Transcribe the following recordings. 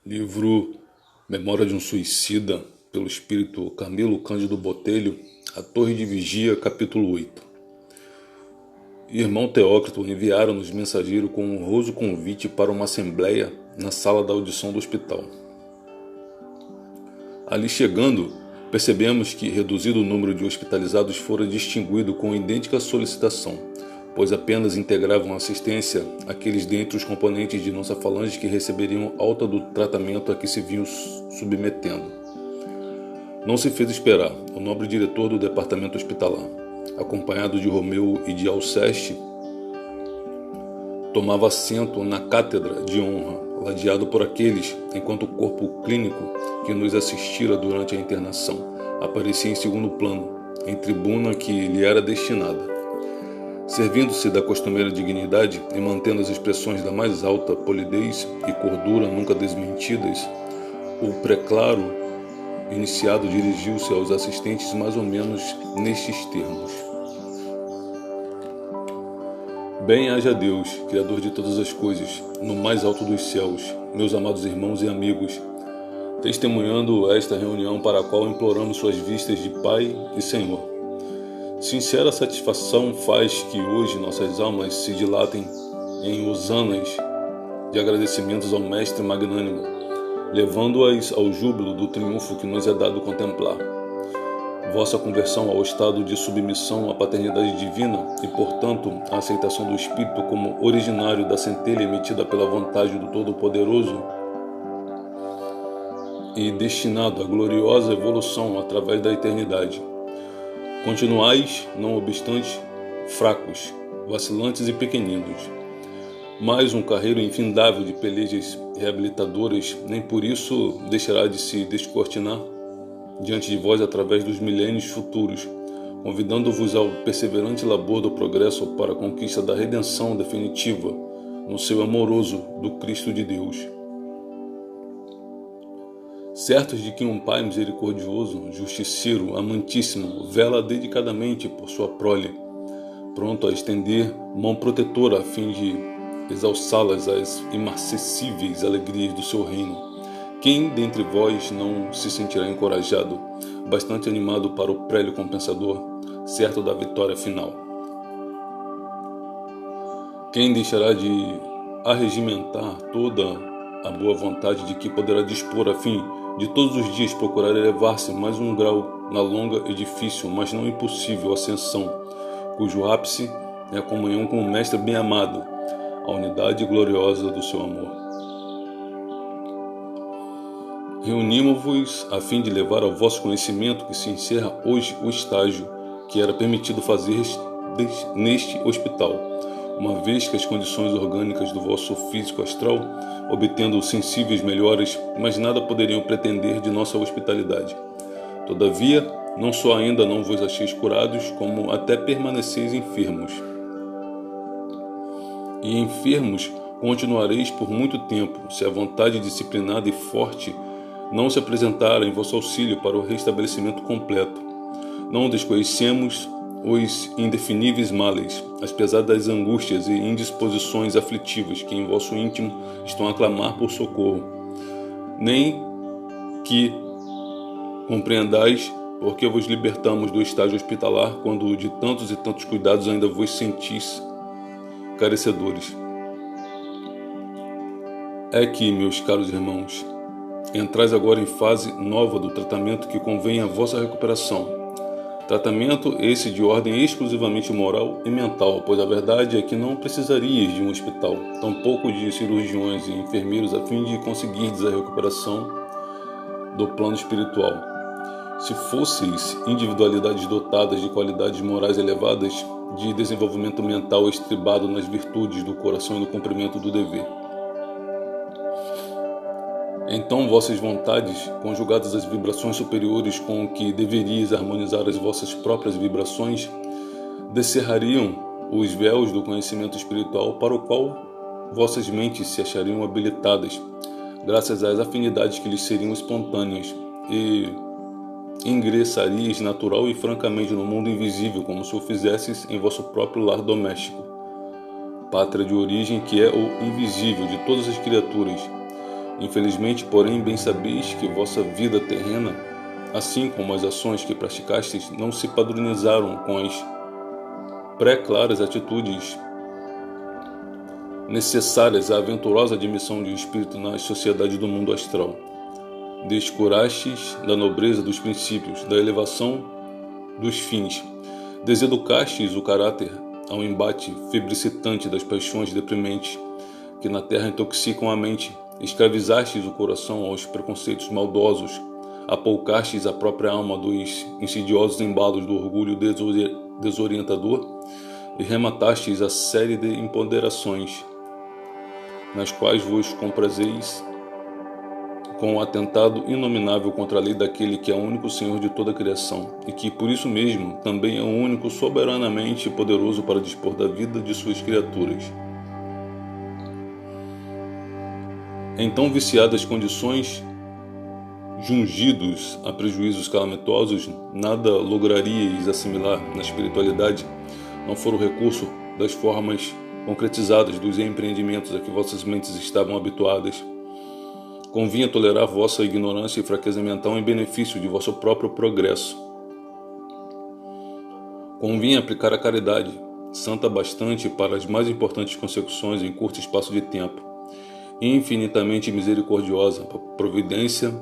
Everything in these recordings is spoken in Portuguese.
Livro Memória de um Suicida, pelo espírito Camilo Cândido Botelho, A Torre de Vigia, capítulo 8. Irmão Teócrito enviaram-nos mensageiro com um honroso convite para uma assembleia na sala da audição do hospital. Ali chegando, percebemos que reduzido o número de hospitalizados fora distinguido com idêntica solicitação, pois apenas integravam assistência aqueles dentre os componentes de nossa falange que receberiam alta do tratamento a que se vinham submetendo. Não se fez esperar. O nobre diretor do departamento hospitalar, acompanhado de Romeu e de Alceste, tomava assento na cátedra de honra, ladeado por aqueles, enquanto o corpo clínico que nos assistira durante a internação aparecia em segundo plano, em tribuna que lhe era destinada. Servindo-se da costumeira dignidade e mantendo as expressões da mais alta polidez e cordura nunca desmentidas, o preclaro iniciado dirigiu-se aos assistentes mais ou menos nestes termos: Bem haja Deus, Criador de todas as coisas, no mais alto dos céus, meus amados irmãos e amigos, testemunhando esta reunião para a qual imploramos suas vistas de Pai e Senhor. Sincera satisfação faz que hoje nossas almas se dilatem em hosanas de agradecimentos ao Mestre Magnânimo, levando-as ao júbilo do triunfo que nos é dado contemplar. Vossa conversão ao estado de submissão à paternidade divina e, portanto, a aceitação do Espírito como originário da centelha emitida pela vontade do Todo-Poderoso e destinado à gloriosa evolução através da eternidade. Continuais, não obstante, fracos, vacilantes e pequeninos. Mais um carreiro infindável de pelejas reabilitadoras nem por isso deixará de se descortinar diante de vós através dos milênios futuros, convidando-vos ao perseverante labor do progresso para a conquista da redenção definitiva no seio amoroso do Cristo de Deus. Certos de que um Pai misericordioso, justiceiro, amantíssimo, vela dedicadamente por sua prole, pronto a estender mão protetora a fim de exalçá-las às imarcessíveis alegrias do seu reino. Quem dentre vós não se sentirá encorajado, bastante animado para o prélio compensador, certo da vitória final? Quem deixará de arregimentar toda a boa vontade de que poderá dispor a fim de todos os dias procurar elevar-se mais um grau na longa e difícil, mas não impossível ascensão, cujo ápice é a comunhão com o Mestre bem-amado, a unidade gloriosa do seu amor? Reunimos-vos a fim de levar ao vosso conhecimento que se encerra hoje o estágio que era permitido fazer neste hospital, uma vez que as condições orgânicas do vosso físico astral, obtendo sensíveis melhoras, mas nada poderiam pretender de nossa hospitalidade. Todavia, não só ainda não vos acheis curados, como até permaneceis enfermos. E enfermos continuareis por muito tempo, se a vontade disciplinada e forte não se apresentar em vosso auxílio para o restabelecimento completo. Não desconhecemos os indefiníveis males, as pesadas angústias e indisposições aflitivas que em vosso íntimo estão a clamar por socorro, nem que compreendais porque vos libertamos do estágio hospitalar quando de tantos e tantos cuidados ainda vos sentis carecedores. É que, meus caros irmãos, entrais agora em fase nova do tratamento que convém à vossa recuperação. Tratamento esse de ordem exclusivamente moral e mental, pois a verdade é que não precisarias de um hospital, tampouco de cirurgiões e enfermeiros a fim de conseguirdes a recuperação do plano espiritual. Se fosseis individualidades dotadas de qualidades morais elevadas, de desenvolvimento mental estribado nas virtudes do coração e no cumprimento do dever. Então vossas vontades, conjugadas às vibrações superiores com que deverias harmonizar as vossas próprias vibrações, descerrariam os véus do conhecimento espiritual para o qual vossas mentes se achariam habilitadas, graças às afinidades que lhes seriam espontâneas, e ingressarias natural e francamente no mundo invisível, como se o fizesses em vosso próprio lar doméstico, pátria de origem que é o invisível de todas as criaturas, Infelizmente, porém, bem sabeis que vossa vida terrena, assim como as ações que praticastes, não se padronizaram com as pré-claras atitudes necessárias à aventurosa admissão de um espírito na sociedade do mundo astral. Descurastes da nobreza dos princípios, da elevação dos fins. Deseducastes o caráter ao embate febricitante das paixões deprimentes que na terra intoxicam a mente. Escravizastes o coração aos preconceitos maldosos. Apoucastes a própria alma dos insidiosos embalos do orgulho desorientador e rematastes a série de imponderações nas quais vos comprazeis com o atentado inominável contra a lei daquele que é o único Senhor de toda a criação e que, por isso mesmo, também é o único soberanamente poderoso para dispor da vida de suas criaturas. Em tão viciadas condições, jungidos a prejuízos calamitosos, nada lograríeis assimilar na espiritualidade, não for o recurso das formas concretizadas dos empreendimentos a que vossas mentes estavam habituadas. Convinha tolerar vossa ignorância e fraqueza mental em benefício de vosso próprio progresso. Convinha aplicar a caridade, santa bastante para as mais importantes consecuções em curto espaço de tempo, infinitamente misericordiosa. A providência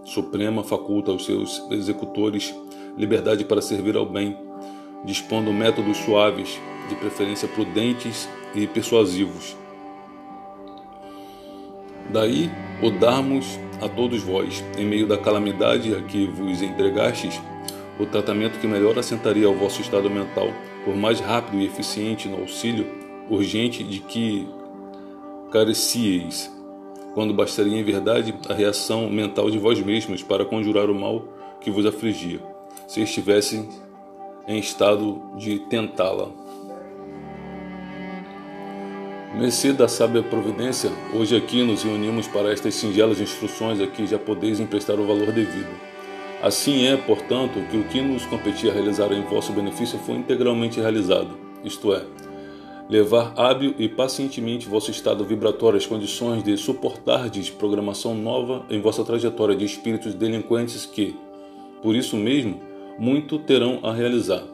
suprema faculta aos seus executores liberdade para servir ao bem, dispondo métodos suaves, de preferência prudentes e persuasivos. Daí o darmos a todos vós, em meio da calamidade a que vos entregastes, o tratamento que melhor assentaria ao vosso estado mental, por mais rápido e eficiente no auxílio urgente de que carecieis, quando bastaria em verdade a reação mental de vós mesmos para conjurar o mal que vos afligia, se estivessem em estado de tentá-la. Mercê da sábia providência, hoje aqui nos reunimos para estas singelas instruções a que já podeis emprestar o valor devido. Assim é, portanto, que o que nos competia realizar em vosso benefício foi integralmente realizado, isto é, levar hábil e pacientemente vosso estado vibratório às condições de suportardes programação nova em vossa trajetória de espíritos delinquentes que, por isso mesmo, muito terão a realizar.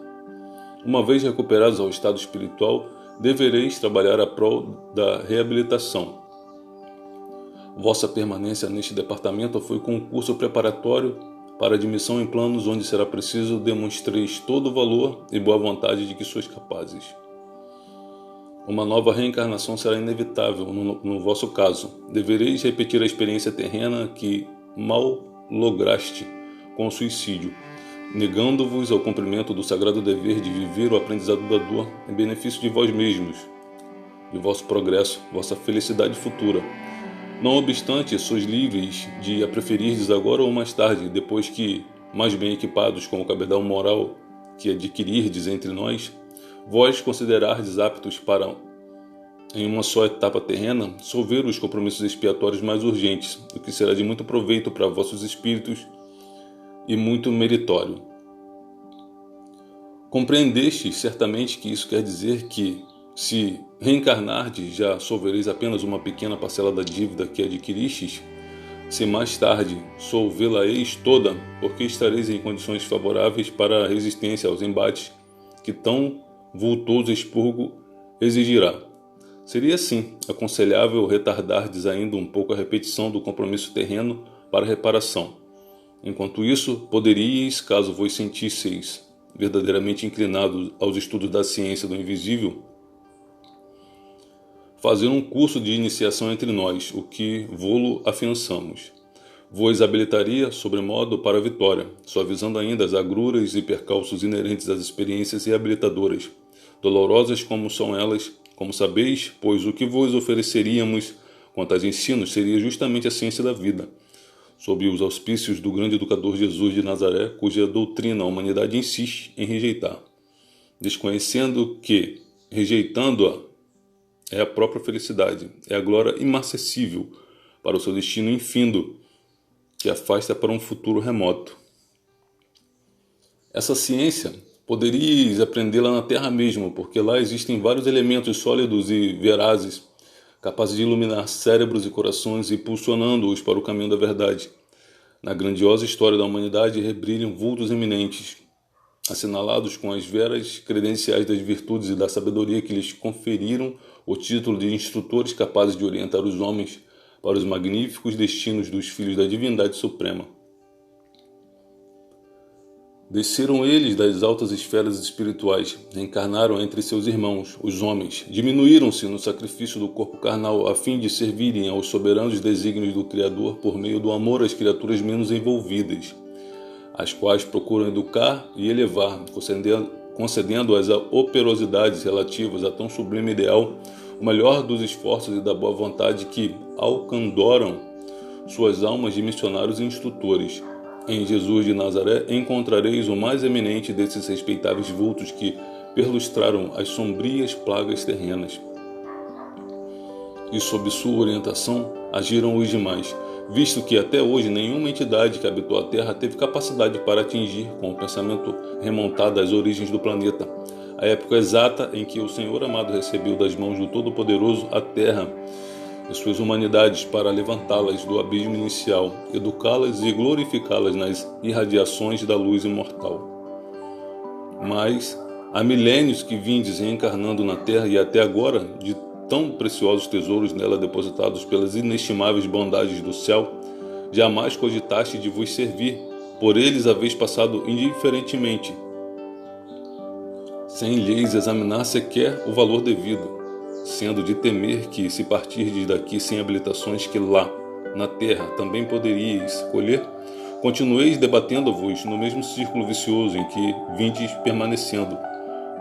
Uma vez recuperados ao estado espiritual, devereis trabalhar a prol da reabilitação. Vossa permanência neste departamento foi concurso preparatório para admissão em planos onde será preciso demonstreis todo o valor e boa vontade de que sois capazes. Uma nova reencarnação será inevitável no vosso caso. Devereis repetir a experiência terrena que mal lograste com o suicídio, negando-vos ao cumprimento do sagrado dever de viver o aprendizado da dor em benefício de vós mesmos, de vosso progresso, vossa felicidade futura. Não obstante, sois livres de a preferirdes agora ou mais tarde, depois que, mais bem equipados com o cabedal moral que adquirirdes entre nós, vós considerardes aptos para, em uma só etapa terrena, solver os compromissos expiatórios mais urgentes, o que será de muito proveito para vossos espíritos e muito meritório. Compreendestes certamente que isso quer dizer que, se reencarnardes, já solvereis apenas uma pequena parcela da dívida que adquiristes. Se mais tarde solvê-la-eis toda, porque estareis em condições favoráveis para a resistência aos embates que tão vultoso expurgo exigirá. Seria, sim, aconselhável retardardes ainda um pouco a repetição do compromisso terreno para reparação. Enquanto isso, poderíeis, caso vos sentisseis verdadeiramente inclinados aos estudos da ciência do invisível, fazer um curso de iniciação entre nós, o que vô-lo afiançamos. Vos habilitaria, sobremodo, para a vitória, suavizando ainda as agruras e percalços inerentes às experiências reabilitadoras, dolorosas como são elas, como sabeis, pois o que vos ofereceríamos quanto aos ensinos seria justamente a ciência da vida, sob os auspícios do grande educador Jesus de Nazaré, cuja doutrina a humanidade insiste em rejeitar, desconhecendo que, rejeitando-a, é a própria felicidade, é a glória imarcessível para o seu destino infindo, que afasta para um futuro remoto. Essa ciência poderíeis aprendê-la na terra mesmo, porque lá existem vários elementos sólidos e verazes capazes de iluminar cérebros e corações, impulsionando-os para o caminho da verdade. Na grandiosa história da humanidade rebrilham vultos eminentes, assinalados com as veras credenciais das virtudes e da sabedoria que lhes conferiram o título de instrutores capazes de orientar os homens para os magníficos destinos dos filhos da divindade suprema. Desceram eles das altas esferas espirituais, reencarnaram entre seus irmãos, os homens, diminuíram-se no sacrifício do corpo carnal a fim de servirem aos soberanos desígnios do Criador por meio do amor às criaturas menos envolvidas, as quais procuram educar e elevar, concedendo-as a operosidades relativas a tão sublime ideal, o melhor dos esforços e da boa vontade que alcandoram suas almas de missionários e instrutores. Em Jesus de Nazaré encontrareis o mais eminente desses respeitáveis vultos que perlustraram as sombrias plagas terrenas. E sob sua orientação agiram os demais, visto que até hoje nenhuma entidade que habitou a Terra teve capacidade para atingir, com o pensamento remontado às origens do planeta, a época exata em que o Senhor amado recebeu das mãos do Todo-Poderoso a Terra e suas humanidades para levantá-las do abismo inicial, educá-las e glorificá-las nas irradiações da luz imortal. Mas há milênios que vindes reencarnando na Terra e até agora, de tão preciosos tesouros nela depositados pelas inestimáveis bondades do céu, jamais cogitaste de vos servir, por eles haveis passado indiferentemente, sem lhes examinar sequer o valor devido, sendo de temer que, se partirdes daqui sem habilitações que lá, na terra, também poderíeis colher, continueis debatendo-vos no mesmo círculo vicioso em que vindes permanecendo,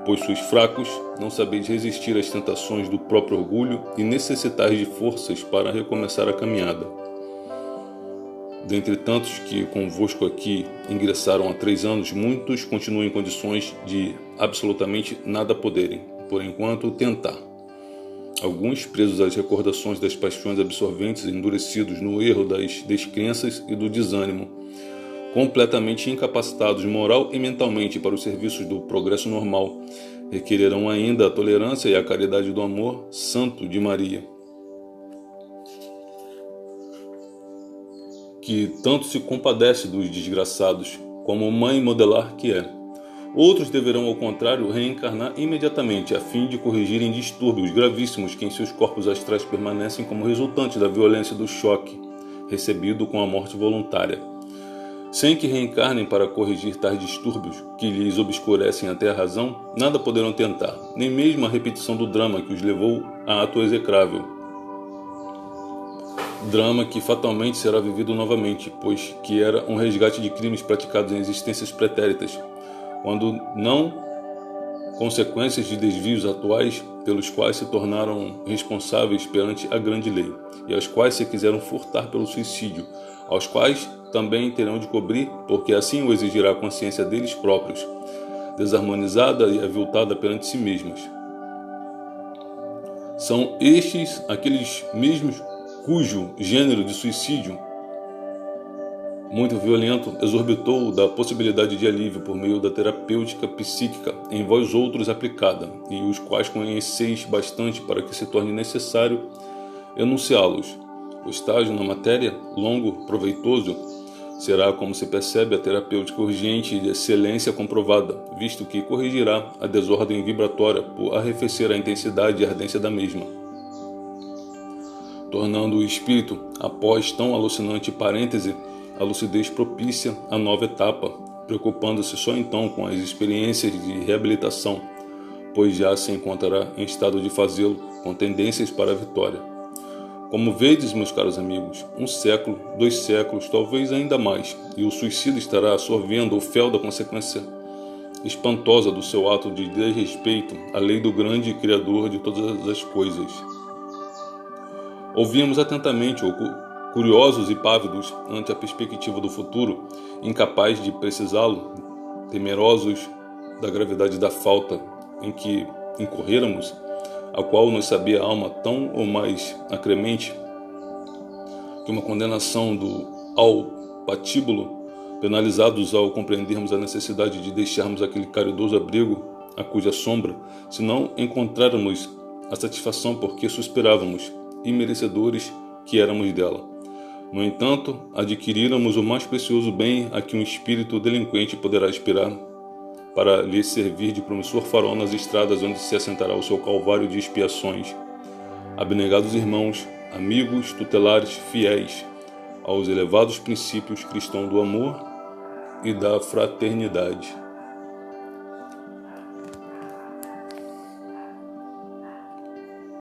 pois sois fracos, não sabeis resistir às tentações do próprio orgulho e necessitais de forças para recomeçar a caminhada. Dentre tantos que convosco aqui ingressaram há 3 anos, muitos continuam em condições de absolutamente nada poderem, por enquanto, tentar. Alguns presos às recordações das paixões absorventes, endurecidos no erro das descrenças e do desânimo, completamente incapacitados moral e mentalmente para os serviços do progresso normal, requererão ainda a tolerância e a caridade do amor santo de Maria, que tanto se compadece dos desgraçados, como mãe modelar que é. Outros deverão, ao contrário, reencarnar imediatamente, a fim de corrigirem distúrbios gravíssimos que em seus corpos astrais permanecem como resultante da violência do choque recebido com a morte voluntária. Sem que reencarnem para corrigir tais distúrbios que lhes obscurecem até a razão, nada poderão tentar, nem mesmo a repetição do drama que os levou a ato execrável. Drama que fatalmente será vivido novamente, pois que era um resgate de crimes praticados em existências pretéritas, quando não consequências de desvios atuais pelos quais se tornaram responsáveis perante a grande lei, e aos quais se quiseram furtar pelo suicídio, aos quais também terão de cobrir, porque assim o exigirá a consciência deles próprios, desarmonizada e aviltada perante si mesmas. São estes aqueles mesmos cujo gênero de suicídio muito violento exorbitou da possibilidade de alívio por meio da terapêutica psíquica em vós outros aplicada, e os quais conheceis bastante para que se torne necessário enunciá-los. O estágio na matéria, longo, proveitoso, será, como se percebe, a terapêutica urgente e de excelência comprovada, visto que corrigirá a desordem vibratória por arrefecer a intensidade e ardência da mesma, tornando o espírito, após tão alucinante parêntese, a lucidez propícia à nova etapa, preocupando-se só então com as experiências de reabilitação, pois já se encontrará em estado de fazê-lo, com tendências para a vitória. Como vedes, meus caros amigos, 1 século, 2 séculos, talvez ainda mais, e o suicida estará absorvendo o fel da consequência espantosa do seu ato de desrespeito à lei do grande Criador de todas as coisas. Ouvimos atentamente, curiosos e pávidos ante a perspectiva do futuro, incapazes de precisá-lo, temerosos da gravidade da falta em que incorréramos, a qual nos sabia a alma tão ou mais acremente que uma condenação ao patíbulo, penalizados ao compreendermos a necessidade de deixarmos aquele caridoso abrigo a cuja sombra, se não encontráramos a satisfação porque suspirávamos, imerecedores que éramos dela. No entanto, adquiríramos o mais precioso bem a que um espírito delinquente poderá aspirar para lhe servir de promissor farol nas estradas onde se assentará o seu calvário de expiações. Abnegados irmãos, amigos, tutelares, fiéis aos elevados princípios cristãos do amor e da fraternidade.